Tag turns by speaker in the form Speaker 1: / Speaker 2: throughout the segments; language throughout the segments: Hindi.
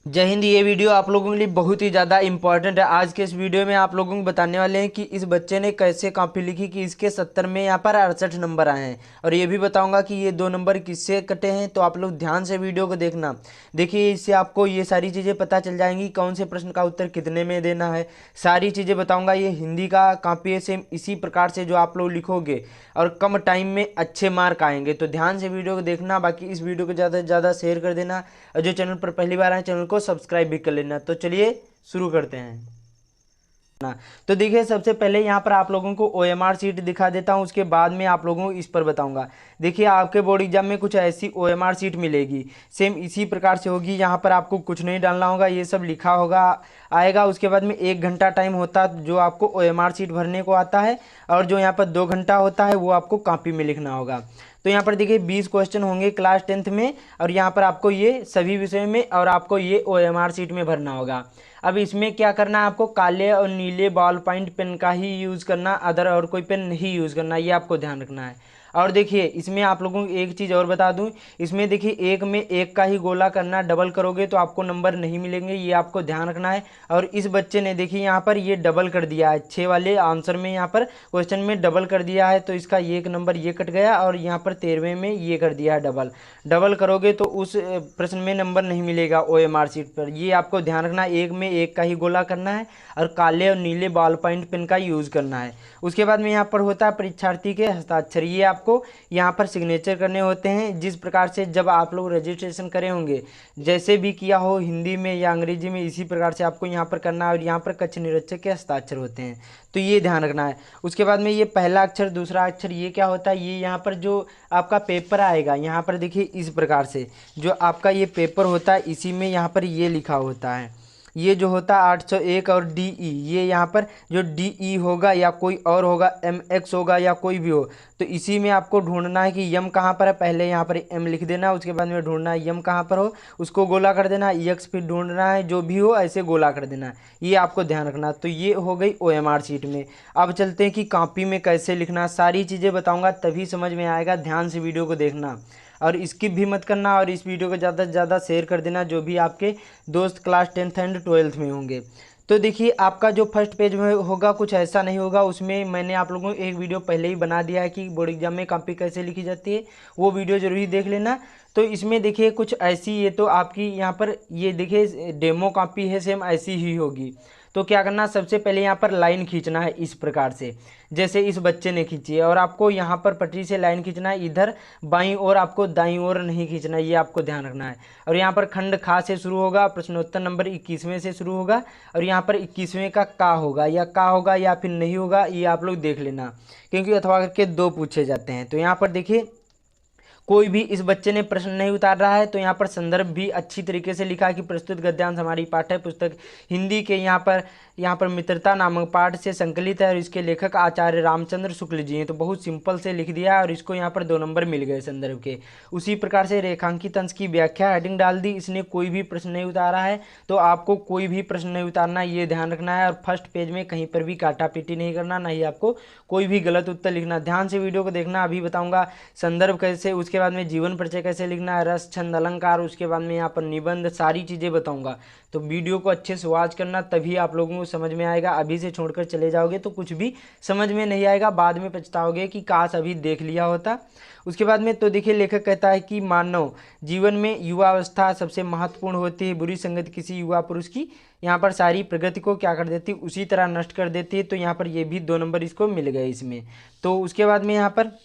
Speaker 1: जय हिंद। ये वीडियो आप लोगों के लिए बहुत ही ज़्यादा इंपॉर्टेंट है। आज के इस वीडियो में आप लोगों को बताने वाले हैं कि इस बच्चे ने कैसे कॉपी लिखी कि इसके 70 में यहाँ पर 68 नंबर आए हैं, और ये भी बताऊंगा कि ये 2 नंबर किससे कटे हैं। तो आप लोग ध्यान से वीडियो को देखना। देखिए, इससे आपको ये सारी चीज़ें पता चल जाएंगी, कौन से प्रश्न का उत्तर कितने में देना है, सारी चीज़ें बताऊँगा। ये हिंदी का कॉपी है, सेम इसी प्रकार से जो आप लोग लिखोगे और कम टाइम में अच्छे मार्क आएंगे। तो ध्यान से वीडियो को देखना। बाकी इस वीडियो को ज़्यादा से ज़्यादा शेयर कर देना, और जो चैनल पर पहली बार आए चैनल को सब्सक्राइब भी कर लेना। तो चलिए शुरू करते हैं ना। तो देखिए, सबसे पहले यहाँ पर आप लोगों को ओएमआर सीट दिखा देता हूँ, उसके बाद में आप लोगों को इस पर बताऊंगा। देखिए, आपके बोर्ड एग्जाम में कुछ ऐसी ओएमआर सीट मिलेगी, सेम इसी प्रकार से होगी। यहाँ पर आपको कुछ नहीं डालना होगा, ये सब लिखा होगा आएगा। उसके बाद में 1 घंटा टाइम होता है जो आपको ओएमआर सीट भरने को आता है, और जो यहाँ पर 2 घंटा होता है वो आपको कॉपी में लिखना होगा। तो यहाँ पर देखिए 20 क्वेश्चन होंगे क्लास 10th में, और यहाँ पर आपको ये सभी विषय में और आपको ये ओएमआर सीट में भरना होगा। अब इसमें क्या करना है, आपको काले और नीले बॉल पॉइंट पेन का ही यूज़ करना, अदर और कोई पेन नहीं यूज़ करना, ये आपको ध्यान रखना है। और देखिए, इसमें आप लोगों को एक चीज़ और बता दूं, इसमें देखिए एक में एक का ही गोला करना, डबल करोगे तो आपको नंबर नहीं मिलेंगे, ये आपको ध्यान रखना है। और इस बच्चे ने देखिए यहाँ पर ये डबल कर दिया है, 6 वाले आंसर में यहाँ पर क्वेश्चन में डबल कर दिया है, तो इसका एक नंबर ये कट गया, और यहाँ पर 13वें में ये कर दिया है डबल। डबल करोगे तो उस प्रश्न में नंबर नहीं मिलेगा ओएमआर शीट पर, ये आपको ध्यान रखना। एक में एक का ही गोला करना है, और काले और नीले बॉल पॉइंट पेन का यूज़ करना है। उसके बाद में यहाँ पर होता है परीक्षार्थी के हस्ताक्षर, ये आपको यहाँ पर सिग्नेचर करने होते हैं। जिस प्रकार से जब आप लोग रजिस्ट्रेशन करे होंगे, जैसे भी किया हो हिंदी में या अंग्रेजी में, इसी प्रकार से आपको यहाँ पर करना है। और यहाँ पर कक्ष निरीक्षक के हस्ताक्षर होते हैं, तो ये ध्यान रखना है। उसके बाद में ये पहला अक्षर दूसरा अक्षर, ये क्या होता है, ये यहाँ पर जो आपका पेपर आएगा, यहाँ पर देखिए इस प्रकार से जो आपका ये पेपर होता है, इसी में यहाँ पर ये लिखा होता है। ये जो होता है 801 और DE, ये यहाँ पर जो DE होगा या कोई और होगा, MX होगा या कोई भी हो, तो इसी में आपको ढूंढना है कि यम कहाँ पर है। पहले यहाँ पर M लिख देना, उसके बाद में ढूंढना है यम कहाँ पर हो, उसको गोला कर देना। EX फिर ढूंढना है, जो भी हो ऐसे गोला कर देना, ये आपको ध्यान रखना। तो ये हो गई OMR शीट में। अब चलते हैं कि कॉपी में कैसे लिखना, सारी चीज़ें बताऊँगा तभी समझ में आएगा। ध्यान से वीडियो को देखना, और स्किप भी मत करना, और इस वीडियो को ज़्यादा से ज़्यादा शेयर कर देना जो भी आपके दोस्त क्लास 10th एंड 12th में होंगे। तो देखिए, आपका जो फर्स्ट पेज में होगा कुछ ऐसा नहीं होगा। उसमें मैंने आप लोगों को एक वीडियो पहले ही बना दिया है कि बोर्ड एग्जाम में कॉपी कैसे लिखी जाती है, वो वीडियो जरूर ही देख लेना। तो इसमें देखिए कुछ ऐसी, ये तो आपकी यहाँ पर ये देखिए डेमो कॉपी है, सेम ऐसी ही होगी। तो क्या करना, सबसे पहले यहाँ पर लाइन खींचना है इस प्रकार से, जैसे इस बच्चे ने खींची है। और आपको यहाँ पर पटरी से लाइन खींचना है, इधर बाईं ओर, आपको दाईं ओर नहीं खींचना, ये आपको ध्यान रखना है। और यहाँ पर खंड खा से शुरू होगा, प्रश्नोत्तर नंबर 21वें से शुरू होगा, और यहाँ पर 21वें का होगा या फिर नहीं होगा, ये आप लोग देख लेना, क्योंकि अथवा करके 2 पूछे जाते हैं। तो यहाँ पर देखिए कोई भी इस बच्चे ने प्रश्न नहीं उतार रहा है। तो यहाँ पर संदर्भ भी अच्छी तरीके से लिखा है कि प्रस्तुत गद्यांश हमारी पाठ्य पुस्तक हिंदी के यहाँ पर मित्रता नामक पाठ से संकलित है, और इसके लेखक आचार्य रामचंद्र शुक्ल जी हैं। तो बहुत सिंपल से लिख दिया है, और इसको यहाँ पर 2 नंबर मिल गए संदर्भ के। उसी प्रकार से रेखांकित अंश की व्याख्या हेडिंग डाल दी, इसने कोई भी प्रश्न नहीं उतारा है, तो आपको कोई भी प्रश्न नहीं उतारना, ये ध्यान रखना है। और फर्स्ट पेज में कहीं पर भी काटा पीटी नहीं करना, ना ही आपको कोई भी गलत उत्तर लिखना। ध्यान से वीडियो को देखना, अभी बताऊंगा संदर्भ कैसे, उसके बाद में जीवन परिचय कैसे लिखना है, रस छंद अलंकार, उसके बाद में यहाँ पर निबंध, सारी चीज़ें बताऊंगा। तो वीडियो को अच्छे से वॉच करना, तभी आप लोगों को समझ में आएगा। अभी से छोड़कर चले जाओगे तो कुछ भी समझ में नहीं आएगा, बाद में पछताओगे कि काश अभी देख लिया होता। उसके बाद में तो देखिए, लेखक कहता है कि मानव जीवन में युवा अवस्था सबसे महत्वपूर्ण होती है। बुरी संगत किसी युवा पुरुष की यहाँ पर सारी प्रगति को क्या कर देती है, उसी तरह नष्ट कर देती है। तो यहाँ पर ये भी 2 नंबर इसको मिल गए इसमें। तो उसके बाद में यहाँ पर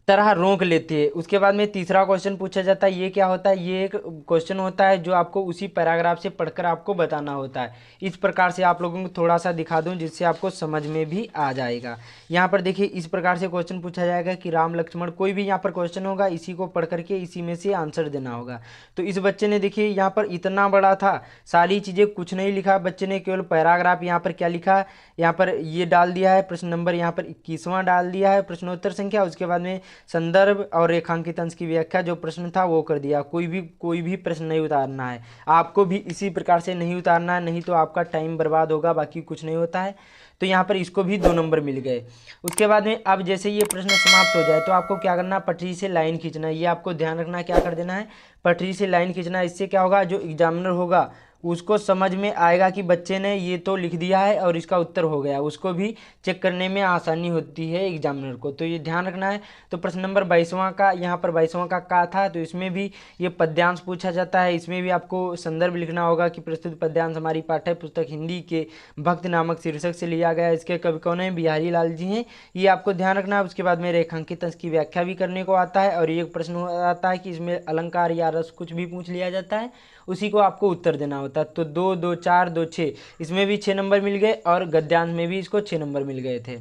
Speaker 1: तरह रोक लेती है। उसके बाद में तीसरा क्वेश्चन पूछा जाता है, ये क्या होता है, ये एक क्वेश्चन होता है जो आपको उसी पैराग्राफ से पढ़कर आपको बताना होता है। इस प्रकार से आप लोगों को थोड़ा सा दिखा दूं जिससे आपको समझ में भी आ जाएगा। यहाँ पर देखिए इस प्रकार से क्वेश्चन पूछा जाएगा कि राम लक्ष्मण, कोई भी यहाँ पर क्वेश्चन होगा, इसी को पढ़ करके इसी में से आंसर देना होगा। तो इस बच्चे ने देखिए यहाँ पर इतना बड़ा था, सारी चीज़ें कुछ नहीं लिखा बच्चे ने, केवल पैराग्राफ यहाँ पर क्या लिखा, यहाँ पर ये डाल दिया है प्रश्न नंबर यहाँ पर 21वां डाल दिया है प्रश्नोत्तर संख्या। उसके बाद में संदर्भ और रेखांकित अंश की व्याख्या जो प्रश्न था वो कर दिया। कोई भी प्रश्न नहीं उतारना है, आपको भी इसी प्रकार से नहीं उतारना है, नहीं तो आपका टाइम बर्बाद होगा, बाकी कुछ नहीं होता है। तो यहाँ पर इसको भी 2 नंबर मिल गए। उसके बाद में अब जैसे ये प्रश्न समाप्त हो जाए तो आपको क्या करना, पटरी से लाइन खींचना है। ये आपको ध्यान रखना, क्या कर देना है, पटरी से लाइन खींचना है। इससे क्या होगा, जो एग्जामिनर होगा उसको समझ में आएगा कि बच्चे ने ये तो लिख दिया है और इसका उत्तर हो गया, उसको भी चेक करने में आसानी होती है एग्जामिनर को। तो ये ध्यान रखना है। तो प्रश्न नंबर 22वां का, यहाँ पर 22वां का था, तो इसमें भी ये पद्यांश पूछा जाता है। इसमें भी आपको संदर्भ लिखना होगा कि प्रस्तुत पद्यांश हमारी पाठ्य पुस्तक हिंदी के भक्त नामक शीर्षक से लिया गया है। इसके कवि कौन है, बिहारी लाल जी हैं, ये आपको ध्यान रखना है। उसके बाद में रेखांकित अंश की व्याख्या भी करने को आता है, और एक प्रश्न आता है कि इसमें अलंकार या रस कुछ भी पूछ लिया जाता है, उसी को आपको उत्तर देना होता है। तो 2, 2, 4, 2, 6, इसमें भी 6 नंबर मिल गए, और गद्यांश में भी इसको 6 नंबर मिल गए थे।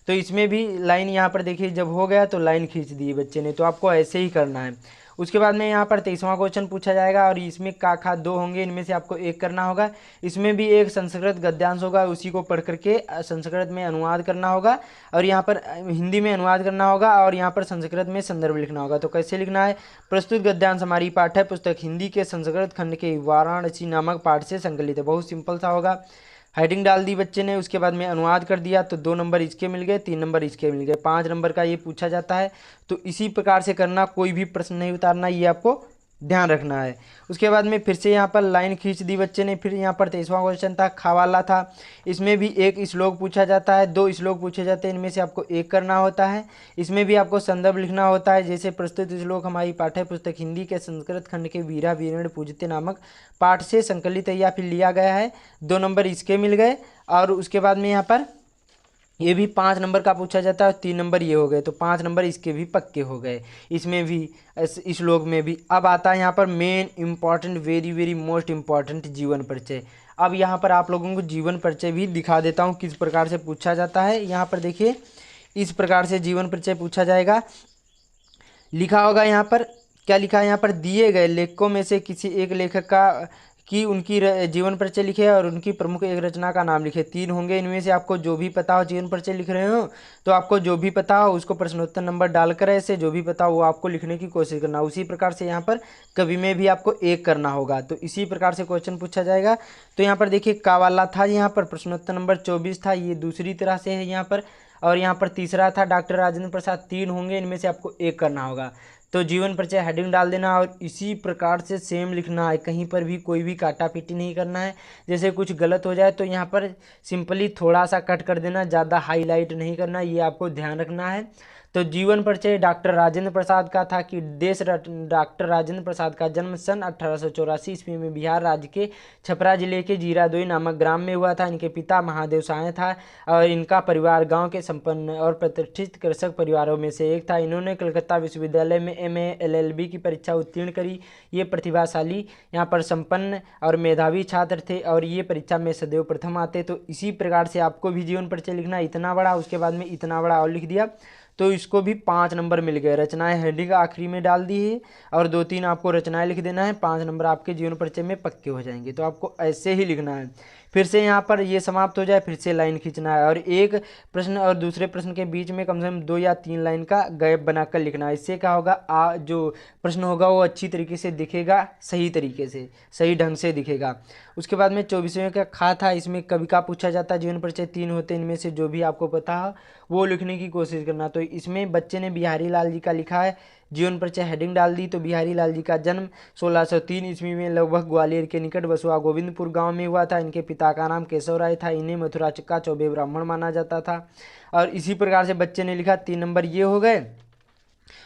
Speaker 1: तो इसमें भी लाइन यहाँ पर देखिए, जब हो गया तो लाइन खींच दी बच्चे ने, तो आपको ऐसे ही करना है। उसके बाद में यहाँ पर 23वां क्वेश्चन पूछा जाएगा, और इसमें का खा 2 होंगे, इनमें से आपको एक करना होगा। इसमें भी एक संस्कृत गद्यांश होगा, उसी को पढ़ करके संस्कृत में अनुवाद करना होगा, और यहाँ पर हिंदी में अनुवाद करना होगा, और यहाँ पर संस्कृत में संदर्भ लिखना होगा। तो कैसे लिखना है, प्रस्तुत गद्यांश हमारी पाठ्य पुस्तक हिंदी के संस्कृत खंड के वाराणसी नामक पाठ से संकलित है। बहुत सिंपल सा होगा, हेडिंग डाल दी बच्चे ने, उसके बाद में अनुवाद कर दिया, तो 2 नंबर इसके मिल गए, 3 नंबर इसके मिल गए, 5 नंबर का ये पूछा जाता है। तो इसी प्रकार से करना, कोई भी प्रश्न नहीं उतारना, ये आपको ध्यान रखना है। उसके बाद में फिर से यहाँ पर लाइन खींच दी बच्चे ने। फिर यहाँ पर 23वां क्वेश्चन था, खा वाला था। इसमें भी एक श्लोक पूछा जाता है, 2 श्लोक पूछे जाते हैं, इनमें से आपको एक करना होता है। इसमें भी आपको संदर्भ लिखना होता है, जैसे प्रस्तुत श्लोक हमारी पाठ्य पुस्तक हिंदी के संस्कृत खंड के वीरा वीरेण पूजते नामक पाठ से संकलित है या फिर लिया गया है। 2 नंबर इसके मिल गए, और उसके बाद में यहाँ पर ये भी 5 नंबर का पूछा जाता है, और 3 नंबर ये हो गए, तो 5 नंबर इसके भी पक्के हो गए। इसमें भी, इस श्लोक में भी। अब आता है यहाँ पर main important, very very most important, जीवन परिचय। अब यहाँ पर आप लोगों को जीवन परिचय भी दिखा देता हूँ किस प्रकार से पूछा जाता है। यहाँ पर देखिए, इस प्रकार से जीवन परिचय पूछा जाएगा। लिखा होगा यहाँ पर, क्या लिखा है यहाँ पर, दिए गए लेखकों में से किसी एक लेखक का कि उनकी जीवन परिचय लिखे और उनकी प्रमुख एक रचना का नाम लिखे। 3 होंगे, इनमें से आपको जो भी पता हो, जीवन परिचय लिख रहे हो तो आपको जो भी पता हो उसको प्रश्नोत्तर नंबर डालकर ऐसे जो भी पता हो वो आपको लिखने की कोशिश करना। उसी प्रकार से यहाँ पर कवि में भी आपको एक करना होगा, तो इसी प्रकार से क्वेश्चन पूछा जाएगा। तो यहाँ पर देखिए, का वाला था, यहाँ पर प्रश्नोत्तर नंबर 24 था, ये दूसरी तरह से है यहाँ पर। और यहाँ पर तीसरा था डॉक्टर राजेंद्र प्रसाद। 3 होंगे, इनमें से आपको एक करना होगा। तो जीवन परिचय हेडिंग डाल देना, और इसी प्रकार से सेम लिखना है, कहीं पर भी कोई भी काटा पीटी नहीं करना है। जैसे कुछ गलत हो जाए तो यहाँ पर सिंपली थोड़ा सा कट कर देना, ज़्यादा हाईलाइट नहीं करना, ये आपको ध्यान रखना है। तो जीवन परिचय डॉक्टर राजेंद्र प्रसाद का था कि डॉक्टर राजेंद्र प्रसाद का जन्म सन 1884 ईस्वी में बिहार राज्य के छपरा जिले के जीरादोई नामक ग्राम में हुआ था। इनके पिता महादेव साय था, और इनका परिवार गांव के संपन्न और प्रतिष्ठित कृषक परिवारों में से एक था। इन्होंने कलकत्ता विश्वविद्यालय में MA LLB की परीक्षा उत्तीर्ण करी। ये प्रतिभाशाली, यहाँ पर संपन्न और मेधावी छात्र थे, और ये परीक्षा में सदैव प्रथम आते। तो इसी प्रकार से आपको भी जीवन परिचय लिखना, इतना बड़ा, उसके बाद में इतना बड़ा और लिख दिया, तो इसको भी 5 नंबर मिल गए। रचनाएं हेडिंग आखिरी में डाल दी है, और 2-3 आपको रचनाएं लिख देना है, 5 नंबर आपके जीवन परिचय में पक्के हो जाएंगे। तो आपको ऐसे ही लिखना है। फिर से यहाँ पर ये समाप्त हो जाए, फिर से लाइन खींचना है, और एक प्रश्न और दूसरे प्रश्न के बीच में कम से कम 2 या 3 लाइन का गैप बनाकर लिखना है। इससे क्या होगा, जो प्रश्न होगा वो अच्छी तरीके से दिखेगा, सही तरीके से, सही ढंग से दिखेगा। उसके बाद में 24वें का खा था, इसमें कवि का पूछा जाता है। जीवन परिचय 3 होते हैं, इनमें से जो भी आपको पता हो वो लिखने की कोशिश करना। तो इसमें बच्चे ने बिहारी लाल जी का लिखा है, जीवन परिचय हेडिंग डाल दी। तो बिहारी लाल जी का जन्म 1603 ईस्वी में लगभग ग्वालियर के निकट बसुआ गोविंदपुर गांव में हुआ था। इनके पिता का नाम केशव राय था। इन्हें मथुरा का चौबे ब्राह्मण माना जाता था। और इसी प्रकार से बच्चे ने लिखा, 3 नंबर ये हो गए,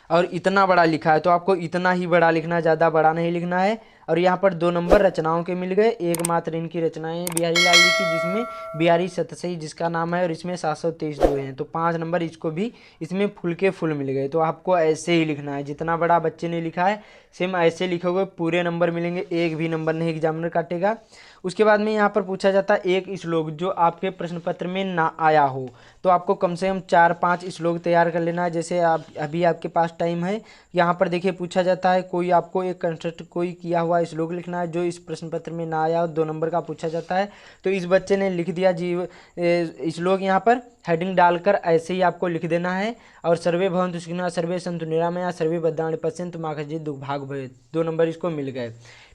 Speaker 1: और इतना बड़ा लिखा है तो आपको इतना ही बड़ा लिखना, ज़्यादा बड़ा नहीं लिखना है। और यहाँ पर 2 नंबर रचनाओं के मिल गए, एकमात्र इनकी रचनाएं बिहारी लाल जी की, जिसमें बिहारी सतसई जिसका नाम है, और इसमें 723 दो हैं। तो 5 नंबर इसको भी इसमें फुल के फुल मिल गए। तो आपको ऐसे ही लिखना है, जितना बड़ा बच्चे ने लिखा है सेम ऐसे लिखोगे, पूरे नंबर मिलेंगे, एक भी नंबर नहीं एग्जामिनर काटेगा। उसके बाद में यहाँ पर पूछा जाता है एक श्लोक जो आपके प्रश्न पत्र में ना आया हो, तो आपको कम से कम 4-5 श्लोक तैयार कर लेना है। जैसे आप अभी आपके पास टाइम है, यहाँ पर देखिए पूछा जाता है कोई आपको एक कंस्ट्रक्ट कोई किया हुआ हुआ श्लोक लिखना है जो इस प्रश्न पत्र में ना आया हो, 2 नंबर का पूछा जाता है। तो इस बच्चे ने लिख दिया श्लोक यहाँ पर हेडिंग डालकर ऐसे ही आपको लिख देना है। और सर्वे भवन्तु सुखिनः, सर्वे सन्तु निरामया, सर्वे भद्राणि पश्यन्तु मा कश्चित् दुर्भाग् भवेत्, 2 नंबर इसको मिल गए।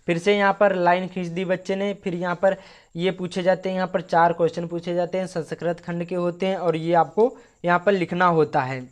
Speaker 1: फिर से यहाँ पर लाइन खींच दी बच्चे ने। फिर यहाँ पर ये पूछे जाते हैं, यहाँ पर 4 क्वेश्चन पूछे जाते हैं, संस्कृत खंड के होते हैं और ये आपको यहाँ पर लिखना होता है।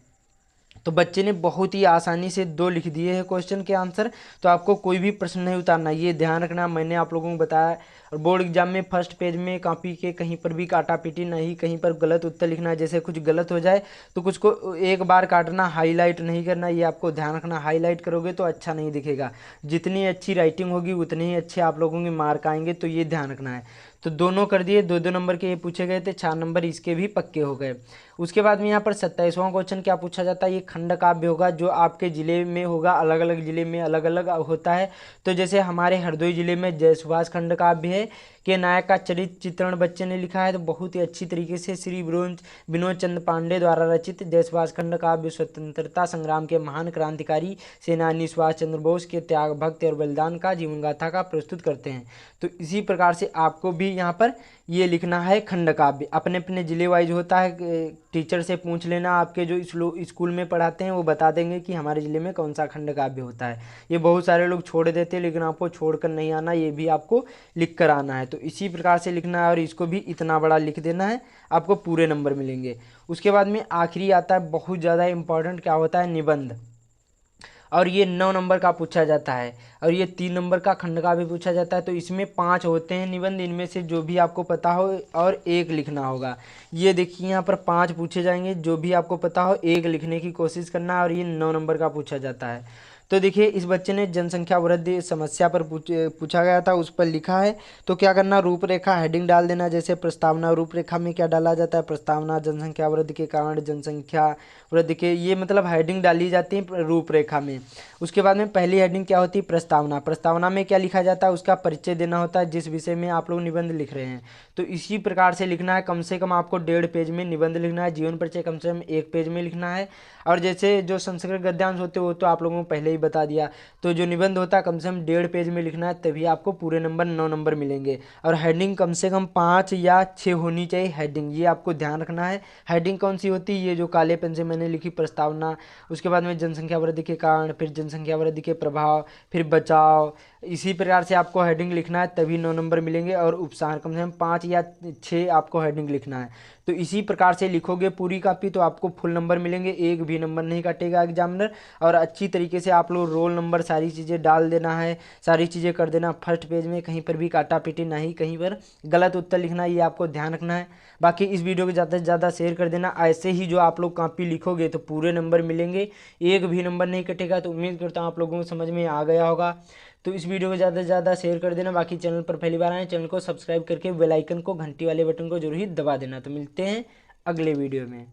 Speaker 1: तो बच्चे ने बहुत ही आसानी से 2 लिख दिए हैं क्वेश्चन के आंसर। तो आपको कोई भी प्रश्न नहीं उतारना, ये ध्यान रखना। मैंने आप लोगों को बताया। और बोर्ड एग्जाम में फर्स्ट पेज में कॉपी के कहीं पर भी काटा पीटी नहीं, कहीं पर गलत उत्तर लिखना है। जैसे कुछ गलत हो जाए तो कुछ को एक बार काटना, हाईलाइट नहीं करना, ये आपको ध्यान रखना। हाईलाइट करोगे तो अच्छा नहीं दिखेगा। जितनी अच्छी राइटिंग होगी उतने ही अच्छे आप लोगों के मार्क आएंगे, तो ये ध्यान रखना है। तो दोनों कर दिए, 2-2 नंबर के ये पूछे गए थे, 4 नंबर इसके भी पक्के हो गए। उसके बाद में यहाँ पर 27वां क्वेश्चन क्या पूछा जाता है, ये खंड काव्य होगा जो आपके ज़िले में होगा, अलग अलग ज़िले में अलग अलग होता है। तो जैसे हमारे हरदोई ज़िले में जय सुभाष खंड काव्य है के नायक का चरित्र चित्रण बच्चे ने लिखा है। तो बहुत ही अच्छी तरीके से श्री विनोद चंद्र पांडे द्वारा रचित जय सुभाष खंड काव्य स्वतंत्रता संग्राम के महान क्रांतिकारी सेनानी सुभाष चंद्र बोस के त्याग, भक्ति और बलिदान का जीवन गाथा का प्रस्तुत करते हैं। तो इसी प्रकार से आपको भी यहाँ पर ये लिखना है खंड काव्य। अपने अपने ज़िले वाइज होता है, टीचर से पूछ लेना, आपके जो स्कूल में पढ़ाते हैं वो बता देंगे कि हमारे ज़िले में कौन सा खंड काव्य होता है। ये बहुत सारे लोग छोड़ देते हैं, लेकिन आपको छोड़कर नहीं आना, ये भी आपको लिख कर आना है। तो इसी प्रकार से लिखना है और इसको भी इतना बड़ा लिख देना है, आपको पूरे नंबर मिलेंगे। उसके बाद में आखिरी आता है बहुत ज़्यादा इंपॉर्टेंट, क्या होता है, निबंध। और ये 9 नंबर का पूछा जाता है और ये 3 नंबर का खंड का भी पूछा जाता है। तो इसमें 5 होते हैं निबंध, इनमें से जो भी आपको पता हो और 1 लिखना होगा। ये देखिए यहाँ पर 5 पूछे जाएंगे, जो भी आपको पता हो 1 लिखने की कोशिश करना है और ये 9 नंबर का पूछा जाता है। तो देखिए इस बच्चे ने जनसंख्या वृद्धि समस्या पर पूछा गया था, उस पर लिखा है। तो क्या करना, रूपरेखा हेडिंग डाल देना। जैसे प्रस्तावना, रूपरेखा में क्या डाला जाता है, प्रस्तावना जनसंख्या वृद्धि के कारण, जनसंख्या वृद्धि के, ये मतलब हेडिंग डाली जाती है रूपरेखा में। उसके बाद में पहली हेडिंग क्या होती है, प्रस्तावना। प्रस्तावना में क्या लिखा जाता है, उसका परिचय देना होता है, जिस विषय में आप लोग निबंध लिख रहे हैं। तो इसी प्रकार से लिखना है। कम से कम आपको 1.5 पेज में निबंध लिखना है। जीवन परिचय कम से कम 1 पेज में लिखना है। और जैसे जो संस्कृत गद्यांश होते हैं वो तो आप लोगों को पहले ही बता दिया। तो जो निबंध होता है कम से कम 1.5 पेज में लिखना है, तभी आपको पूरे नंबर 9 नंबर मिलेंगे। और हेडिंग कम से कम 5 या 6 होनी चाहिए हेडिंग, ये आपको ध्यान रखना है। हेडिंग कौन सी होती है, ये जो काले पेन से मैंने लिखी, प्रस्तावना, उसके बाद में जनसंख्या वृद्धि के कारण, फिर जनसंख्या वृद्धि के प्रभाव, फिर बचाव। इसी प्रकार से आपको हेडिंग लिखना है, तभी 9 नंबर मिलेंगे। और उपसार कम से कम 5 या 6 आपको हेडिंग लिखना है। तो इसी प्रकार से लिखोगे पूरी कॉपी तो आपको फुल नंबर मिलेंगे, 1 भी नंबर नहीं काटेगा एग्जामिनर। और अच्छी तरीके से आप लोग रोल नंबर सारी चीज़ें डाल देना है, सारी चीज़ें कर देना फर्स्ट पेज में, कहीं पर भी काटा पीटी नहीं, कहीं पर गलत उत्तर लिखना, ये आपको ध्यान रखना है। बाकी इस वीडियो को ज़्यादा से ज़्यादा शेयर कर देना। ऐसे ही जो आप लोग कॉपी लिखोगे तो पूरे नंबर मिलेंगे, 1 भी नंबर नहीं कटेगा। तो उम्मीद करता हूँ आप लोगों को समझ में आ गया होगा। तो इस वीडियो को ज़्यादा से ज़्यादा शेयर कर देना। बाकी चैनल पर पहली बार आए, चैनल को सब्सक्राइब करके बेल आइकन को, घंटी वाले बटन को जरूर ही दबा देना। तो मिलते हैं अगले वीडियो में।